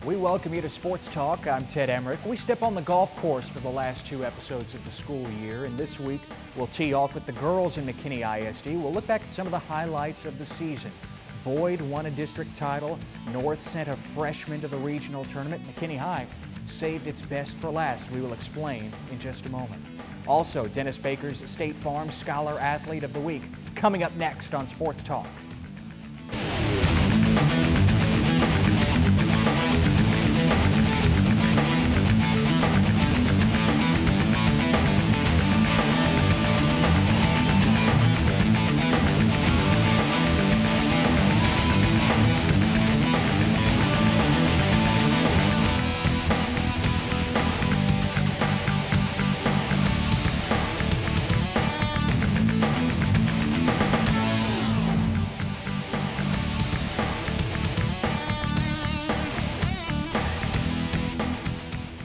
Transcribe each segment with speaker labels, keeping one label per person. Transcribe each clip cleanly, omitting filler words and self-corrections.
Speaker 1: We welcome you to Sports Talk. I'm Ted Emmerich. We step on the golf course for the last two episodes of the school year, and this week we'll tee off with the girls in McKinney ISD. We'll look back at some of the highlights of the season. Boyd won a district title. North sent a freshman to the regional tournament. McKinney High saved its best for last. We will explain in just a moment. Also, Dennis Baker's State Farm Scholar Athlete of the Week coming up next on Sports Talk.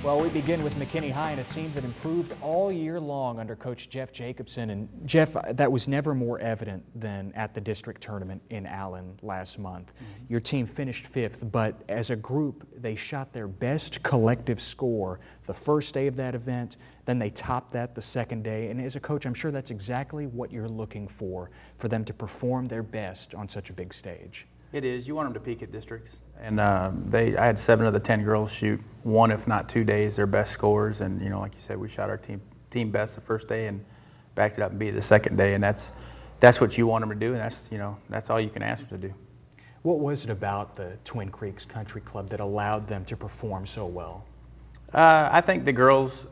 Speaker 1: Well, we begin with McKinney High and a team that improved all year long under Coach Jeff Jacobsen. And Jeff, that was never more evident than at the district tournament in Allen last month. Your team finished fifth, but as a group, they shot their best collective score the first day of that event. Then they topped that the second day. And as a coach, I'm sure that's exactly what you're looking for them to perform their best on such a big stage.
Speaker 2: It is. You want them to peak at districts. And I had 7 of the 10 girls shoot one, if not 2 days, their best scores. And, you know, like you said, we shot our team best the first day and backed it up and beat it the second day. And that's what you want them to do, and that's all you can ask them to do.
Speaker 1: What was it about the Twin Creeks Country Club that allowed them to perform so well?
Speaker 2: I think the girls,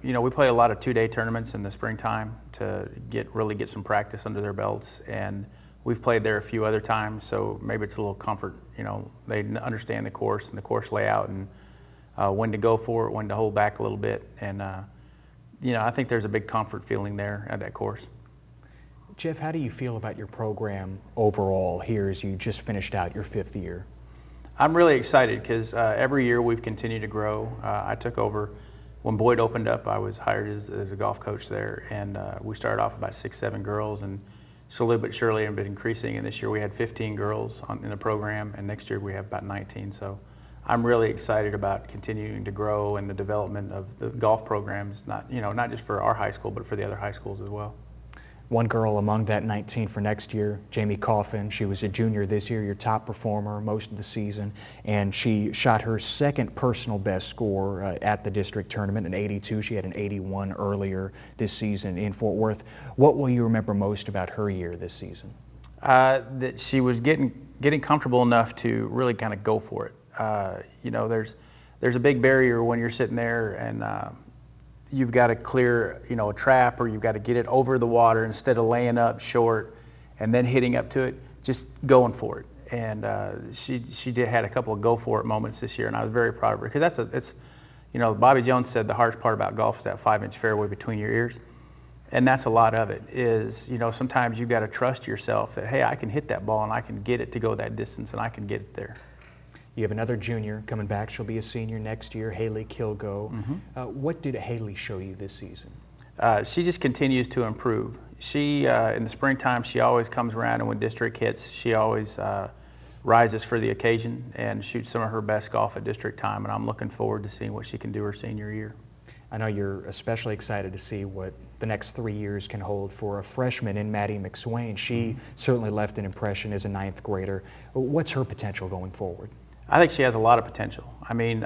Speaker 2: we play a lot of 2-day tournaments in the springtime to really get some practice under their belts. And we've played there a few other times, so maybe it's a little comfort. You know, they understand the course and the course layout and when to go for it, when to hold back a little bit. And, I think there's a big comfort feeling there at that course.
Speaker 1: Jeff, how do you feel about your program overall here as you just finished out your 5th year?
Speaker 2: I'm really excited because every year we've continued to grow. I took over when Boyd opened up. I was hired as a golf coach there, and we started off about 6, 7 girls, and slowly but surely have been increasing, and this year we had 15 girls in the program, and next year we have about 19. So I'm really excited about continuing to grow and the development of the golf programs, not just for our high school, but for the other high schools as well.
Speaker 1: One girl among that 19 for next year, Jamie Coffin. She was a junior this year, your top performer most of the season, and she shot her second personal best score at the district tournament, an 82. She had an 81 earlier this season in Fort Worth. What will you remember most about her year this season?
Speaker 2: That she was getting comfortable enough to really kind of go for it. There's a big barrier when you're sitting there and you've got to clear, a trap, or you've got to get it over the water instead of laying up short and then hitting up to it, just going for it. And she had a couple of go for it moments this year, and I was very proud of her because Bobby Jones said the hardest part about golf is that 5-inch fairway between your ears, and that's a lot of it. Is sometimes you've got to trust yourself that, hey, I can hit that ball and I can get it to go that distance and I can get it there.
Speaker 1: You have another junior coming back. She'll be a senior next year, Haley Kilgo. What did Haley show you this season?
Speaker 2: She just continues to improve. She, in the springtime, she always comes around, and when district hits, she always rises for the occasion and shoots some of her best golf at district time, and I'm looking forward to seeing what she can do her senior year.
Speaker 1: I know you're especially excited to see what the next 3 years can hold for a freshman in Maddie McSwain. She certainly left an impression as a 9th grader. What's her potential going forward?
Speaker 2: I think she has a lot of potential. I mean,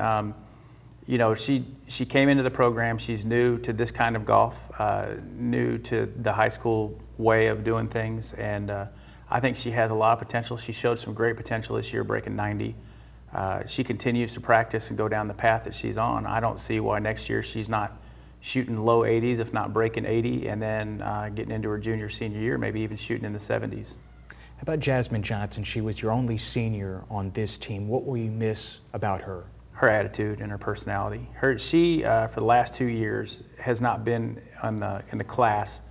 Speaker 2: she came into the program. She's new to this kind of golf, new to the high school way of doing things, and I think she has a lot of potential. She showed some great potential this year, breaking 90. She continues to practice and go down the path that she's on. I don't see why next year she's not shooting low 80s, if not breaking 80, and then getting into her junior, senior year, maybe even shooting in the 70s.
Speaker 1: How about Jasmine Johnson? She was your only senior on this team. What will you miss about her?
Speaker 2: Her attitude and her personality. She, for the last 2 years, has not been in the class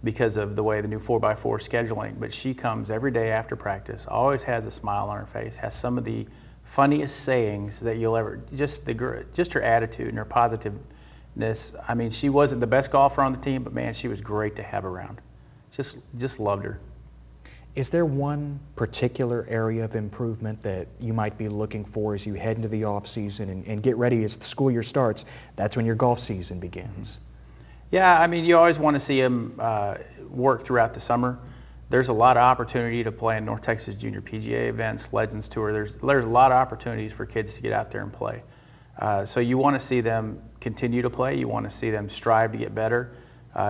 Speaker 2: because of the way the new 4x4 scheduling, but she comes every day after practice, always has a smile on her face, has some of the funniest sayings that you'll ever, just her attitude and her positiveness. I mean, she wasn't the best golfer on the team, but man, she was great to have around. Just loved her.
Speaker 1: Is there one particular area of improvement that you might be looking for as you head into the off season and get ready as the school year starts? That's when your golf season begins.
Speaker 2: Yeah, I mean, you always want to see them work throughout the summer. There's a lot of opportunity to play in North Texas Junior PGA events, Legends Tour. There's a lot of opportunities for kids to get out there and play. So you want to see them continue to play. You want to see them strive to get better.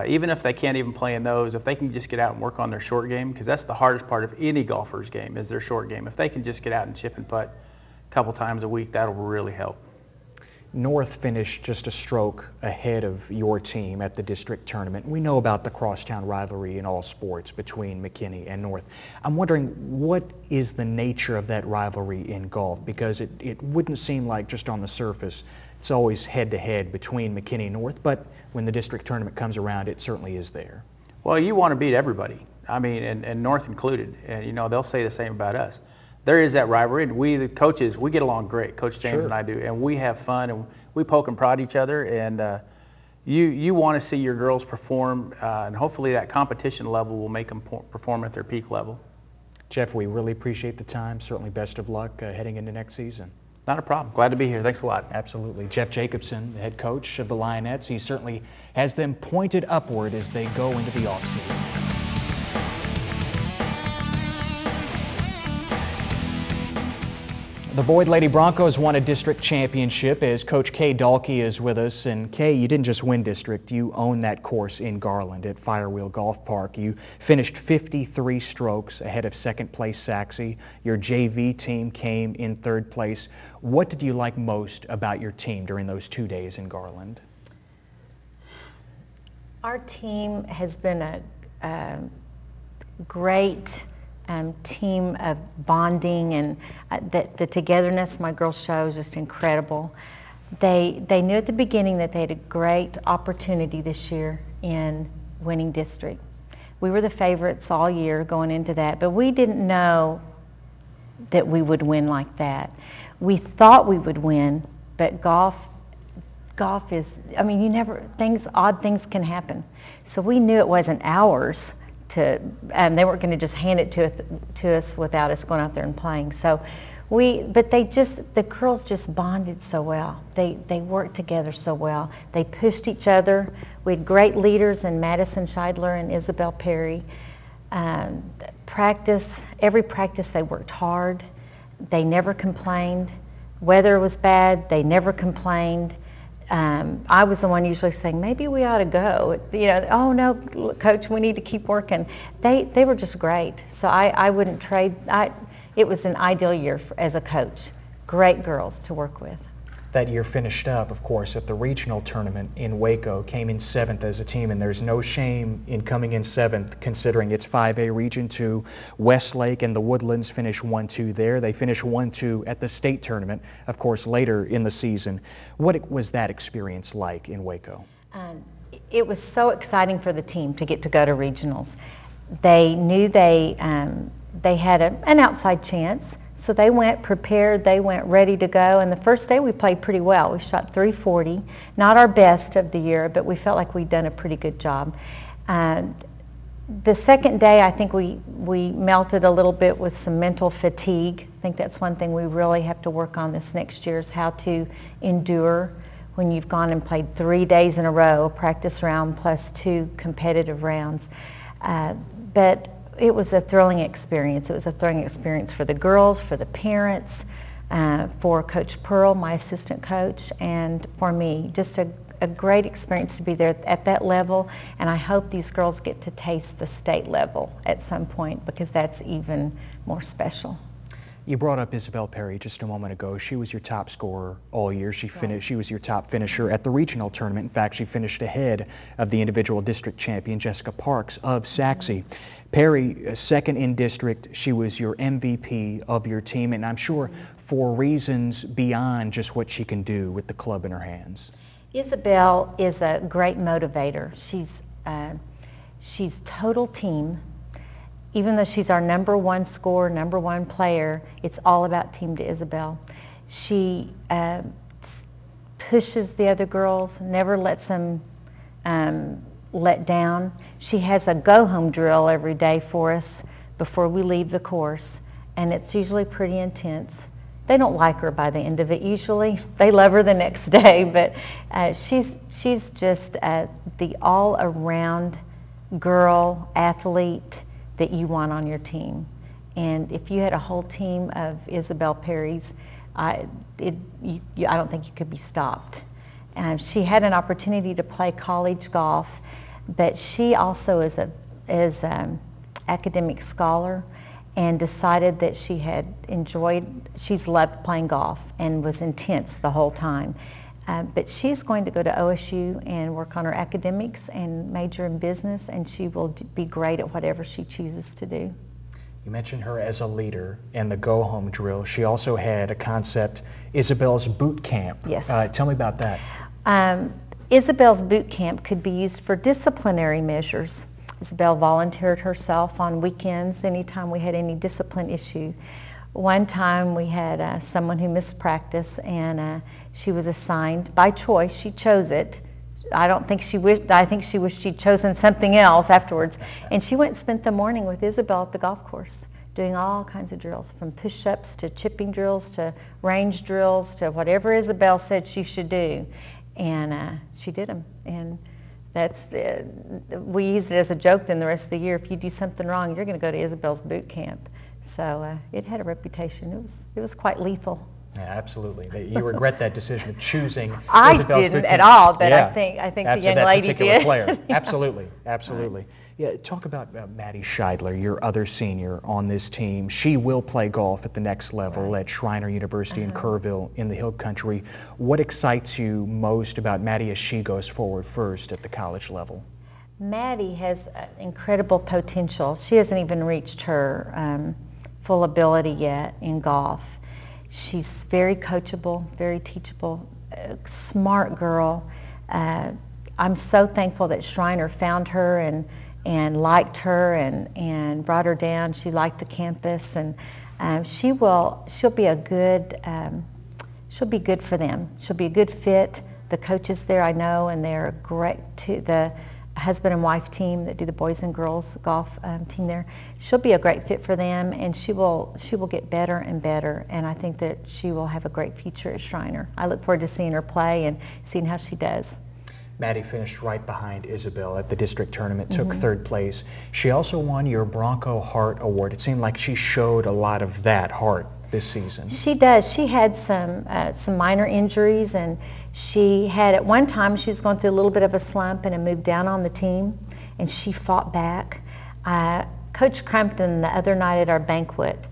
Speaker 2: Even if they can't even play in those, if they can just get out and work on their short game, because that's the hardest part of any golfer's game is their short game. If they can just get out and chip and putt a couple times a week, that'll really help.
Speaker 1: North finished just a stroke ahead of your team at the district tournament. We know about the crosstown rivalry in all sports between McKinney and North. I'm wondering, what is the nature of that rivalry in golf? Because it wouldn't seem like just on the surface it's always head-to-head between McKinney and North, but when the district tournament comes around, it certainly is there.
Speaker 2: Well, you want to beat everybody. I mean, and North included. And, you know, they'll say the same about us. There is that rivalry, and we, the coaches, we get along great. Coach James and I do, and we have fun, and we poke and prod each other. And you want to see your girls perform, and hopefully that competition level will make them perform at their peak level.
Speaker 1: Jeff, we really appreciate the time. Certainly best of luck heading into next season.
Speaker 2: Not a problem. Glad to be here. Thanks a lot.
Speaker 1: Absolutely. Jeff Jacobsen, the head coach of the Lionettes, he certainly has them pointed upward as they go into the offseason. The Boyd Lady Broncos won a district championship as Coach Kay Dalke is with us. And Kay, you didn't just win district, you own that course in Garland at Firewheel Golf Park. You finished 53 strokes ahead of second place Saxe. Your JV team came in third place. What did you like most about your team during those 2 days in Garland?
Speaker 3: Our team has been a great team of bonding, and the togetherness my girls show is just incredible. They knew at the beginning that they had a great opportunity this year in winning district. We were the favorites all year going into that, but we didn't know that we would win like that. We thought we would win, but golf is, I mean, odd things can happen. So we knew it wasn't ours to, they weren't going to just hand it to us without us going out there and playing. So but the girls just bonded so well. They worked together so well. They pushed each other. We had great leaders in Maddie Shidler and Isabel Perry. Every practice they worked hard. They never complained. Weather was bad, they never complained. I was the one usually saying, maybe we ought to go. You know, oh no, Coach, we need to keep working. They were just great. So I wouldn't trade. It was an ideal year as a coach. Great girls to work with.
Speaker 1: That year finished up, of course, at the regional tournament in Waco, came in 7th as a team, and there's no shame in coming in 7th considering it's 5A Region 2. Westlake and the Woodlands finished 1-2 there. They finished 1-2 at the state tournament, of course, later in the season. What was that experience like in Waco?
Speaker 3: It was so exciting for the team to get to go to regionals. They knew they had an outside chance. So they went prepared, they went ready to go, and the first day we played pretty well. We shot 340, not our best of the year, but we felt like we'd done a pretty good job. The second day, I think we melted a little bit with some mental fatigue. I think that's one thing we really have to work on this next year, is how to endure when you've gone and played 3 days in a row, practice round plus 2 competitive rounds. But it was a thrilling experience. It was a thrilling experience for the girls, for the parents, for Coach Pearl, my assistant coach, and for me. Just a great experience to be there at that level, and I hope these girls get to taste the state level at some point, because that's even more special.
Speaker 1: You brought up Isabel Perry just a moment ago. She was your top scorer all year. She was your top finisher at the regional tournament. In fact, she finished ahead of the individual district champion, Jessica Parks of Saxe. Perry, second in district, she was your MVP of your team, and I'm sure for reasons beyond just what she can do with the club in her hands.
Speaker 3: Isabel is a great motivator. She's total team. Even though she's our #1 scorer, #1 player, it's all about team to Isabel. She pushes the other girls, never lets them let down. She has a go-home drill every day for us before we leave the course, and it's usually pretty intense. They don't like her by the end of it usually. They love her the next day, but she's just the all-around girl, athlete that you want on your team. And if you had a whole team of Isabel Perrys, I don't think you could be stopped. She had an opportunity to play college golf, but she also is an academic scholar, and decided that she's loved playing golf and was intense the whole time. But she's going to go to OSU and work on her academics and major in business, and she will be great at whatever she chooses to do.
Speaker 1: You mentioned her as a leader in the go-home drill. She also had a concept, Isabel's Boot Camp.
Speaker 3: Yes.
Speaker 1: Tell me about that.
Speaker 3: Isabel's Boot Camp could be used for disciplinary measures. Isabel volunteered herself on weekends anytime we had any discipline issue. One time we had someone who missed practice, and she was assigned by choice. She chose it. I think she wished she'd chosen something else afterwards. And she went and spent the morning with Isabel at the golf course, doing all kinds of drills, from push-ups to chipping drills to range drills to whatever Isabel said she should do. And she did them. And we used it as a joke then the rest of the year. If you do something wrong, you're going to go to Isabel's boot camp. So it had a reputation. It was quite lethal.
Speaker 1: Yeah, absolutely. You regret that decision of choosing
Speaker 3: I
Speaker 1: Isabel's
Speaker 3: didn't
Speaker 1: boot camp.
Speaker 3: at all, but
Speaker 1: yeah.
Speaker 3: I think
Speaker 1: After
Speaker 3: the young
Speaker 1: that
Speaker 3: lady
Speaker 1: particular
Speaker 3: did.
Speaker 1: player. Absolutely, absolutely. Yeah, talk about Maddie Shidler, your other senior on this team. She will play golf at the next level at Schreiner University in Kerrville in the Hill Country. What excites you most about Maddie as she goes forward first at the college level?
Speaker 3: Maddie has incredible potential. She hasn't even reached her full ability yet in golf. She's very coachable, very teachable, smart girl. I'm so thankful that Schreiner found her and liked her and brought her down. She liked the campus, and she'll be good for them. She'll be a good fit. The coaches there I know, and they're great too. The husband and wife team that do the boys and girls golf team there, she'll be a great fit for them, and she will get better and better, and I think that she will have a great future at Schreiner. I look forward to seeing her play and seeing how she does.
Speaker 1: Maddie finished right behind Isabel at the district tournament, took third place. She also won your Bronco Heart Award. It seemed like she showed a lot of that heart this season.
Speaker 3: She does. She had some minor injuries, and she had, at one time, she was going through a little bit of a slump and had moved down on the team, and she fought back. Coach Crumpton, the other night at our banquet,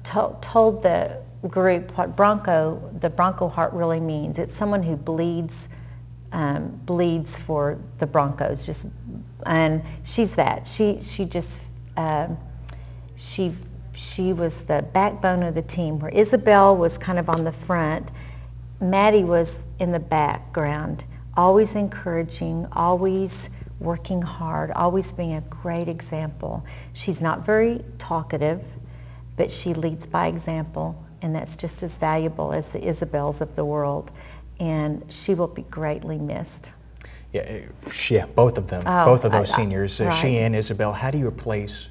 Speaker 3: told the group what the Bronco Heart really means. It's someone who bleeds for the Broncos, and she's that. She was the backbone of the team, where Isabel was kind of on the front. Maddie was in the background, always encouraging, always working hard, always being a great example. She's not very talkative, but she leads by example, and that's just as valuable as the Isabels of the world. And she will be greatly missed.
Speaker 1: Yeah, both of them, both of those seniors,
Speaker 3: right.
Speaker 1: She and Isabel. How do you replace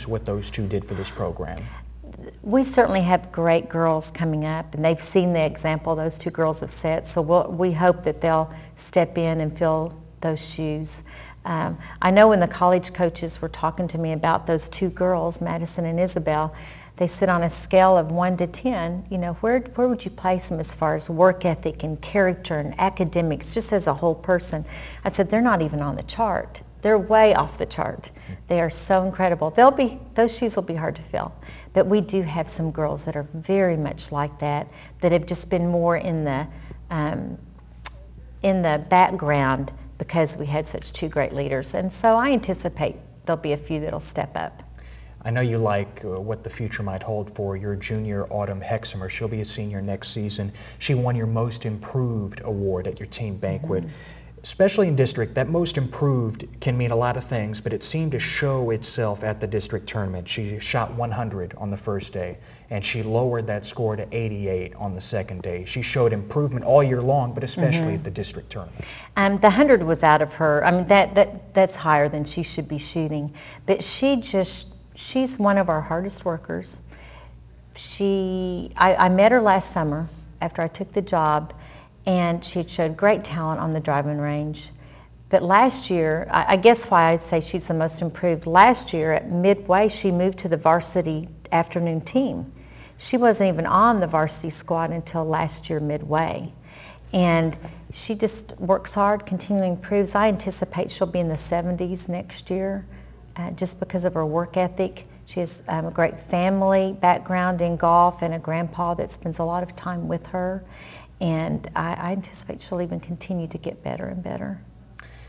Speaker 1: what those two did for this program?
Speaker 3: We certainly have great girls coming up, and they've seen the example those two girls have set, so we hope that they'll step in and fill those shoes. I know when the college coaches were talking to me about those two girls, Madison and Isabel, they sit on a scale of 1 to 10, where would you place them as far as work ethic and character and academics, just as a whole person? I said, they're not even on the chart. They're way off the chart. They are so incredible. Those shoes will be hard to fill. But we do have some girls that are very much like that have just been more in the background because we had such two great leaders. And so I anticipate there'll be a few that'll step up.
Speaker 1: I know you like what the future might hold for your junior Autumn Hexamer. She'll be a senior next season. She won your Most Improved award at your team banquet. Especially in district, that Most Improved can mean a lot of things, but it seemed to show itself at the district tournament. She shot 100 on the first day, and she lowered that score to 88 on the second day. She showed improvement all year long, but especially at the district tournament.
Speaker 3: The 100 was out of her. I mean, that's higher than she should be shooting. But she she's one of our hardest workers. I met her last summer after I took the job, and she had showed great talent on the driving range. But last year, I guess why I'd say she's the most improved, last year at midway she moved to the varsity afternoon team. She wasn't even on the varsity squad until last year midway. And she just works hard, continually improves. I anticipate she'll be in the 70s next year just because of her work ethic. She has a great family background in golf and a grandpa that spends a lot of time with her. And I anticipate she'll even continue to get better and better.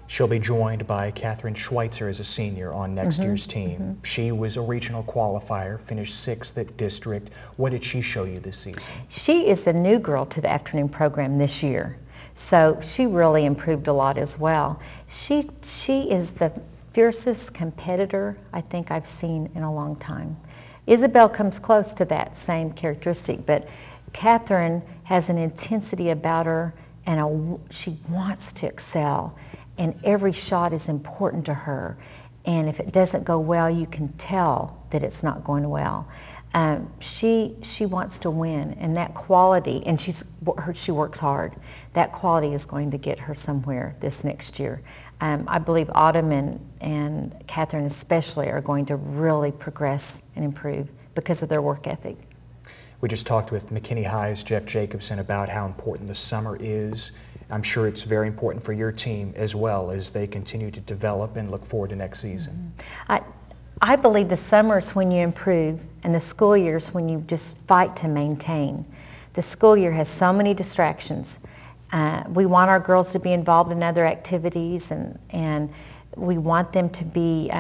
Speaker 1: She'll be joined by Catherine Schweitzer as a senior on next year's team. She was a regional qualifier, finished 6th at district. What did she show you this season?
Speaker 3: She is a new girl to the afternoon program this year, so she really improved a lot as well. She is the fiercest competitor I think I've seen in a long time. Isabel comes close to that same characteristic, but Catherine has an intensity about her, and she wants to excel. And every shot is important to her. And if it doesn't go well, you can tell that it's not going well. She wants to win, and that quality, and she works hard. That quality is going to get her somewhere this next year. I believe Autumn and Catherine especially are going to really progress and improve because of their work ethic.
Speaker 1: We just talked with McKinney High's Jeff Jacobsen about how important the summer is. I'm sure it's very important for your team as well as they continue to develop and look forward to next season.
Speaker 3: I believe the summer is when you improve, and the school year is when you just fight to maintain. The school year has so many distractions. We want our girls to be involved in other activities, and we want them to be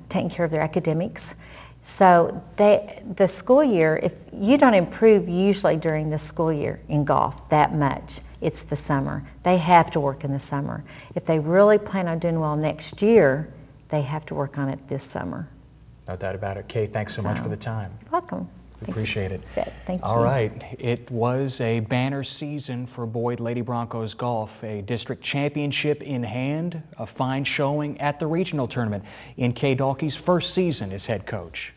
Speaker 3: taking care of their academics. So the school year, if you don't improve usually during the school year in golf that much, it's the summer. They have to work in the summer. If they really plan on doing well next year, they have to work on it this summer.
Speaker 1: No doubt about it. Kay, thanks so much for the time.
Speaker 3: You're welcome.
Speaker 1: We appreciate it.
Speaker 3: Thank you.
Speaker 1: All right. It was a banner season for Boyd Lady Broncos golf. A district championship in hand, a fine showing at the regional tournament in Kay Dalke's first season as head coach.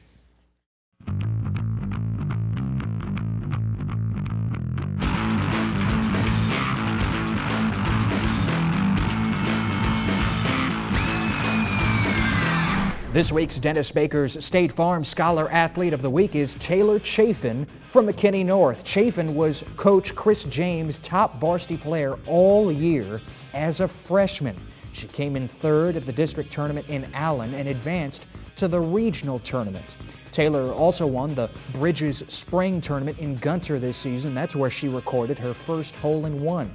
Speaker 1: This week's Dennis Baker's State Farm Scholar Athlete of the Week is Taylor Chafin from McKinney North. Chafin was Coach Chris James' top varsity player all year as a freshman. She came in 3rd at the district tournament in Allen and advanced to the regional tournament. Taylor also won the Bridges Spring Tournament in Gunter this season. That's where she recorded her first hole-in-one.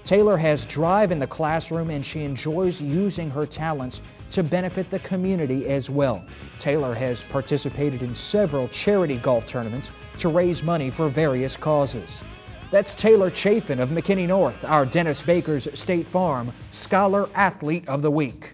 Speaker 1: Taylor has drive in the classroom, and she enjoys using her talents to benefit the community as well. Taylor has participated in several charity golf tournaments to raise money for various causes. That's Taylor Chafin of McKinney North, our Dennis Baker's State Farm Scholar Athlete of the Week.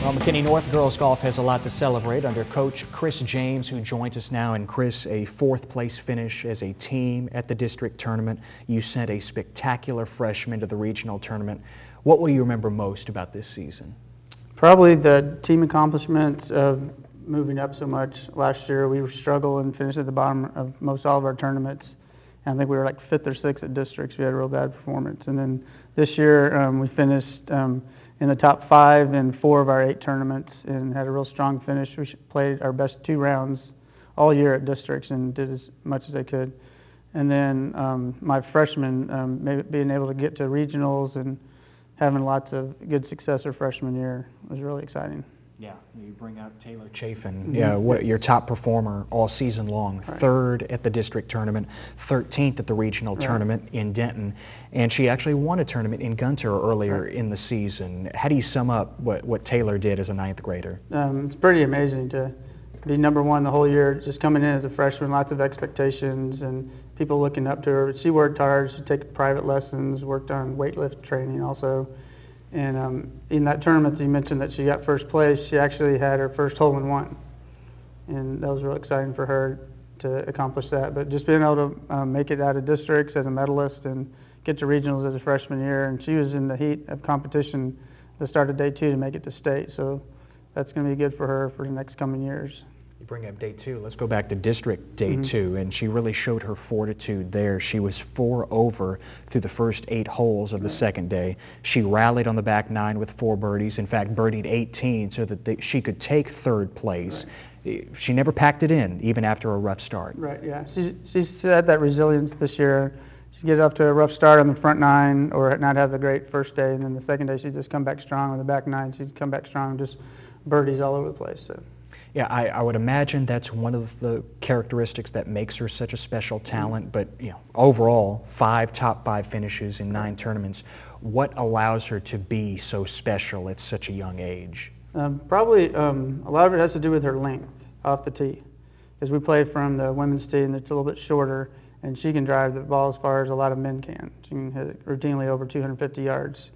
Speaker 1: Well, McKinney North girls golf has a lot to celebrate under Coach Chris James, who joins us now. And Chris, a 4th place finish as a team at the district tournament. You sent a spectacular freshman to the regional tournament. What will you remember most about this season?
Speaker 2: Probably the team accomplishments of moving up so much. Last year we struggled and finished at the bottom of most all of our tournaments. And I think we were like 5th or 6th at districts. We had a real bad performance. And then this year we finished in the top 5 in 4 of our 8 tournaments and had a real strong finish. We played our best 2 rounds all year at districts and did as much as they could. And then my freshman, being able to get to regionals and having lots of good success her freshman year was really exciting.
Speaker 1: Yeah, you bring up Taylor Chafin, your top performer all season long, right. 3rd at the district tournament, 13th at the regional tournament in Denton, and she actually won a tournament in Gunter earlier in the season. How do you sum up what Taylor did as a 9th grader?
Speaker 2: It's pretty amazing to be #1 the whole year, just coming in as a freshman, lots of expectations and people looking up to her. She worked hard, she took private lessons, worked on weightlift training also. And in that tournament that you mentioned that she got 1st place, she actually had her first hole-in-one.
Speaker 4: and that was real exciting for her to accomplish that. But just being able to make it out of districts as a medalist and get to regionals as a freshman year, and she was in the heat of competition the start of day 2 to make it to state. So that's going to be good for her for the next coming years.
Speaker 1: You bring up day 2. Let's go back to district day 2, and she really showed her fortitude there. She was 4 over through the first 8 holes of the second day. She rallied on the back 9 with 4 birdies. In fact, birdied 18 so that she could take 3rd place. Right. She never packed it in, even after a rough start.
Speaker 4: Right, yeah. She's had that resilience this year. She'd get off to a rough start on the front 9 or not have a great first day, and then the second day she'd just come back strong. On the back 9, she'd come back strong, just birdies all over the place. So.
Speaker 1: Yeah, I would imagine that's one of the characteristics that makes her such a special talent. But overall, 5 top 5 finishes in 9 tournaments. What allows her to be so special at such a young age?
Speaker 4: Probably a lot of it has to do with her length off the tee, because we play from the women's tee and it's a little bit shorter, and she can drive the ball as far as a lot of men can. She can hit it routinely over 250 yards.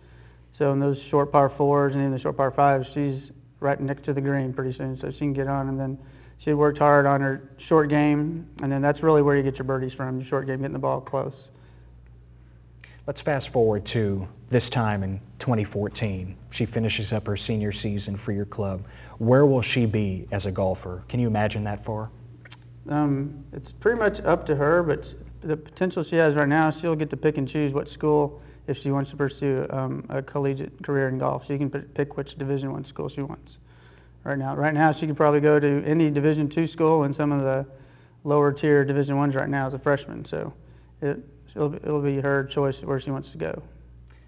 Speaker 4: So in those short par 4s and even the short par 5s, she's right next to the green pretty soon, so she can get on. And then she worked hard on her short game, and then that's really where you get your birdies from, your short game, getting the ball close.
Speaker 1: Let's fast forward to this time in 2014. She finishes up her senior season for your club. Where will she be as a golfer? Can you imagine that for her?
Speaker 4: It's pretty much up to her, but the potential she has right now, she'll get to pick and choose what school, if she wants to pursue a collegiate career in golf. She can pick which Division I school she wants. Right now, she could probably go to any Division II school and some of the lower tier Division Is right now as a freshman. So it'll be her choice where she wants to go.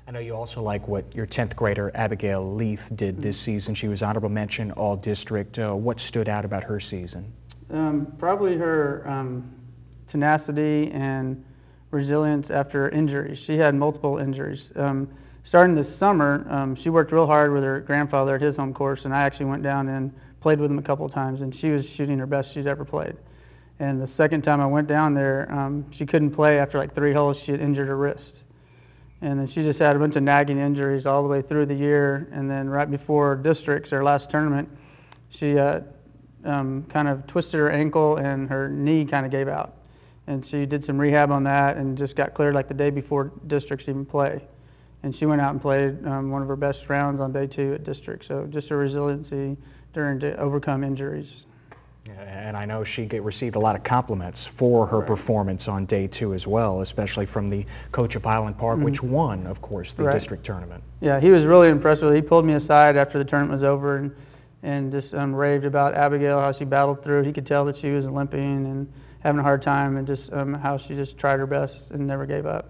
Speaker 1: I know you also like what your 10th grader Abigail Leith did this season. She was honorable mention all district. What stood out about her season?
Speaker 4: Probably her tenacity and resilience after injuries. She had multiple injuries. Starting this summer, she worked real hard with her grandfather at his home course, and I actually went down and played with him a couple of times, and she was shooting her best she's ever played. And the second time I went down there, she couldn't play after like 3 holes. She had injured her wrist. And then she just had a bunch of nagging injuries all the way through the year, and then right before districts, her last tournament, she kind of twisted her ankle and her knee kind of gave out. And she did some rehab on that and just got cleared like the day before districts even play. And she went out and played one of her best rounds on day 2 at district. So just her resiliency to overcome injuries.
Speaker 1: And I know she received a lot of compliments for her performance on day 2 as well, especially from the coach of Highland Park, which won, of course, the district tournament.
Speaker 4: Yeah, he was really impressed with it. He pulled me aside after the tournament was over and just raved about Abigail, how she battled through it. He could tell that she was limping and having a hard time, and just how she just tried her best and never gave up.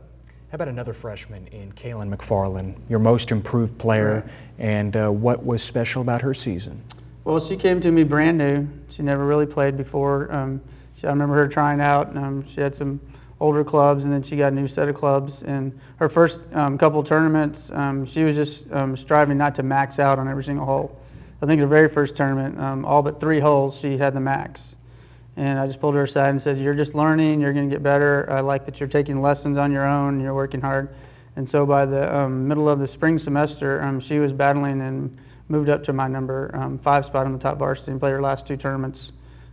Speaker 1: How about another freshman in Kaylin McFarland, your most improved player, and what was special about her season?
Speaker 4: Well, she came to me brand new. She never really played before. I remember her trying out. She had some older clubs, and then she got a new set of clubs. And her first couple tournaments, she was just striving not to max out on every single hole. I think her very first tournament, all but 3 holes, she had the max. And I just pulled her aside and said, "You're just learning. You're going to get better. I like that you're taking lessons on your own. And you're working hard." And so by the middle of the spring semester, she was battling and moved up to my number 5 spot on the top varsity and played her last 2 tournaments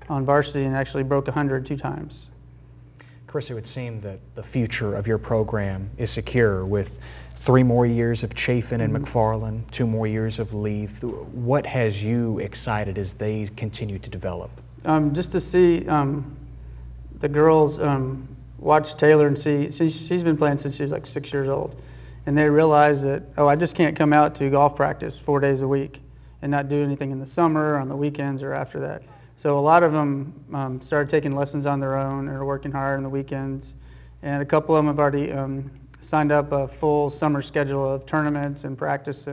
Speaker 4: on varsity and actually broke 100 2 times.
Speaker 1: Chris, it would seem that the future of your program is secure with 3 more years of Chaffin and McFarland, 2 more years of Leith. What has you excited as they continue to develop?
Speaker 4: Just to see the girls watch Taylor and see, she's been playing since she was like 6 years old. And they realize that, oh, I just can't come out to golf practice 4 days a week and not do anything in the summer, on the weekends, or after that. So a lot of them started taking lessons on their own and are working hard on the weekends. And a couple of them have already signed up a full summer schedule of tournaments and practice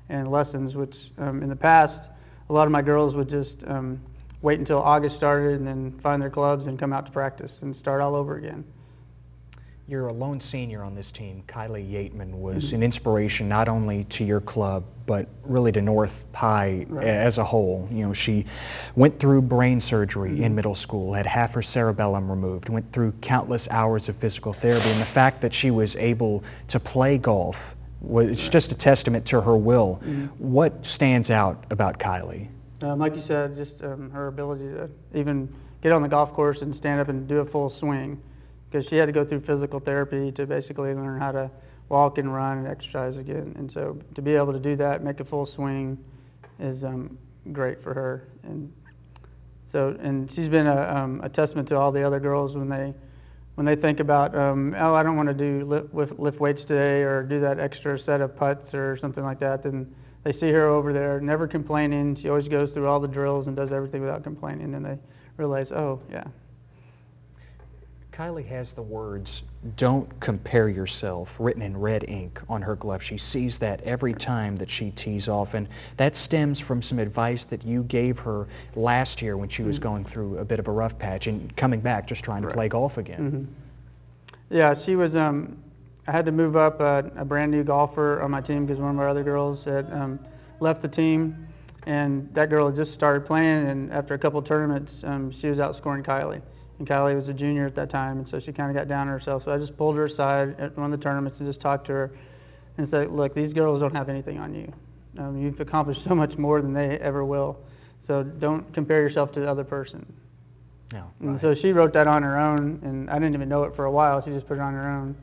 Speaker 4: and lessons, which in the past, a lot of my girls would just wait until August started and then find their clubs and come out to practice and start all over again.
Speaker 1: You're a lone senior on this team. Kylie Yeatman was an inspiration not only to your club, but really to North High as a whole. You know, she went through brain surgery in middle school, had half her cerebellum removed, went through countless hours of physical therapy, and the fact that she was able to play golf was just a testament to her will. What stands out about Kylie?
Speaker 4: Like you said, just her ability to even get on the golf course and stand up and do a full swing, because she had to go through physical therapy to basically learn how to walk and run and exercise again. And so to be able to do that, make a full swing, is great for her. And so, and she's been a testament to all the other girls when they think about, oh, I don't want to do lift weights today or do that extra set of putts or something like that. Then they see her over there, never complaining. She always goes through all the drills and does everything without complaining. And they realize, oh, yeah.
Speaker 1: Kylie has the words, "Don't compare yourself," written in red ink on her glove. She sees that every time that she tees off, and that stems from some advice that you gave her last year when she was going through a bit of a rough patch and coming back just trying to play golf again.
Speaker 4: Yeah, she was, I had to move up a brand new golfer on my team because one of our other girls had left the team, and that girl had just started playing, and after a couple tournaments, she was outscoring Kylie. And Kylie was a junior at that time, and so she kind of got down on herself. So I just pulled her aside at one of the tournaments and just talked to her and said, look, these girls don't have anything on you. You've accomplished so much more than they ever will. So don't compare yourself to the other person.
Speaker 1: Yeah, right.
Speaker 4: And so she wrote that on her own, and I didn't even know it for a while. She just put it on her own.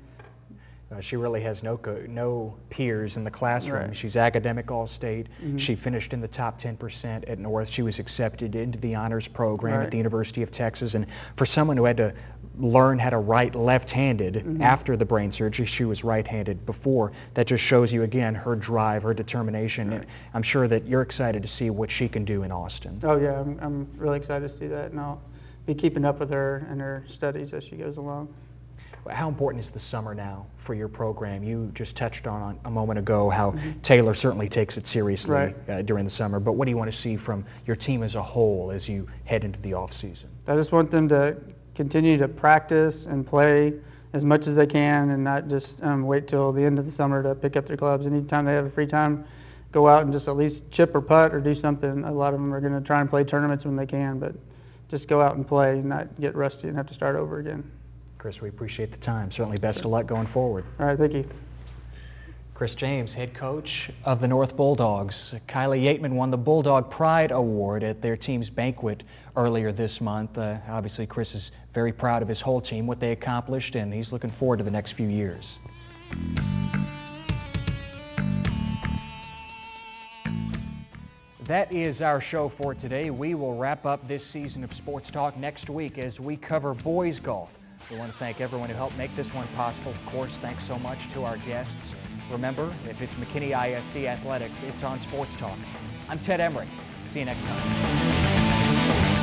Speaker 1: She really has no peers in the classroom.
Speaker 4: Right.
Speaker 1: She's academic all-state. She finished in the top 10% at North. She was accepted into the honors program at the University of Texas. And for someone who had to learn how to write left-handed after the brain surgery, she was right-handed before. That just shows you, again, her drive, her determination. And I'm sure that you're excited to see what she can do in Austin.
Speaker 4: Oh, yeah, I'm really excited to see that, and I'll be keeping up with her and her studies as she goes along.
Speaker 1: How important is the summer now for your program? You just touched on a moment ago how Taylor certainly takes it seriously during the summer, but what do you want to see from your team as a whole as you head into the off-season?
Speaker 4: I just want them to continue to practice and play as much as they can and not just wait till the end of the summer to pick up their clubs. Anytime they have a free time, go out and just at least chip or putt or do something. A lot of them are going to try and play tournaments when they can, but just go out and play and not get rusty and have to start over again.
Speaker 1: Chris, we appreciate the time. Certainly best of luck going forward.
Speaker 4: All right, thank you.
Speaker 1: Chris James, head coach of the North Bulldogs. Kylie Yeatman won the Bulldog Pride Award at their team's banquet earlier this month. Obviously, Chris is very proud of his whole team, what they accomplished, and he's looking forward to the next few years. That is our show for today. We will wrap up this season of Sports Talk next week as we cover boys golf. We want to thank everyone who helped make this one possible. Of course, thanks so much to our guests. Remember, if it's McKinney ISD Athletics, it's on Sports Talk. I'm Ted Emmerich. See you next time.